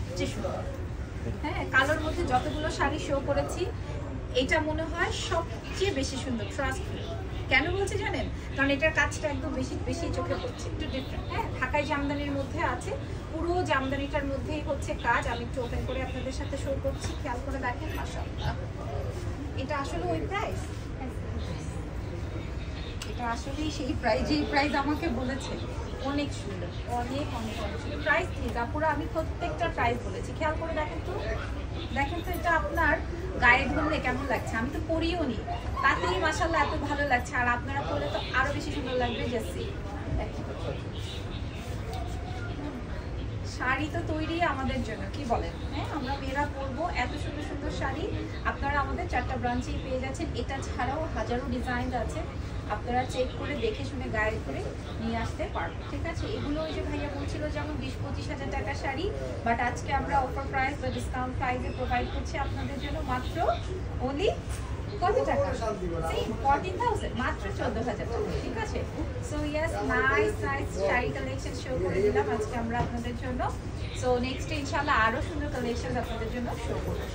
সবচেয়ে সুন্দর। হ্যাঁ, কালোর মধ্যে যতগুলো শাড়ি শো করেছি এটা মনে হয় সবচেয়ে বেশি সুন্দর, ট্রাস্ট মি। কেন বলছি জানেন? কারণ এটার কাজটা একদম বেশি বেশি চোখে পড়ছে, একটু ডিফারেন্ট। হ্যাঁ, ঢাকায় জামদানির মধ্যে আছে, পুরো জামদানিটার মধ্যেই হচ্ছে কাজ। আমি একটু ওপেন করে আপনাদের সাথে শো করছি, খেয়াল করে দেখেন। মাশাআল্লাহ, এটা আসলে ওই প্রাইস, এটা আসলেই সেই প্রাইস যেই প্রাইস আমাকে বলেছে। অনেক সুন্দর, অনেক অনেক অনেক সুন্দর প্রাইস। ঠিক আপুরা, আমি প্রত্যেকটা প্রাইস বলেছি, খেয়াল করে দেখেন তো। দেখেন তো এটা আপনার গায়ে ধরলে কেমন লাগছে। আমি তো পরিও নি, তাতেই মাশাআল্লাহ এত ভালো লাগছে। আর আপনারা পরলে তো আরো বেশি সুন্দর লাগবে। জাসি শাড়ি তো তৈরি আমাদের জন্য, কি বলেন? হ্যাঁ, আমরা মেয়েরা পরবো এত সুন্দর সুন্দর শাড়ি। আপনারা আমাদের 4টা ব্রাঞ্চেই পেয়ে যাচ্ছেন। এটা ছাড়াও হাজারো ডিজাইন আছে, আপনারা চেক করে দেখে শুনে গায়ে করে নিয়ে আসতে পারবেন। ঠিক আছে, এগুলো ওই যে ভাইয়া বলছিল যেমন 20-25 হাজার টাকার শাড়ি, বাট আজকে আমরা অফার প্রাইস বা ডিসকাউন্ট প্রাইসে প্রোভাইড করছি আপনাদের জন্য মাত্র অনলি কত টাকা? 14,000, মাত্র 14,000 টাকা। ঠিক আছে, so yes, nice nice sari collection show করে দিলাম আজকে আমরা আপনাদের জন্য। সো নেক্সট ইনশাআল্লাহ আরো সুন্দর কালেকশন আপনাদের জন্য শো করবো।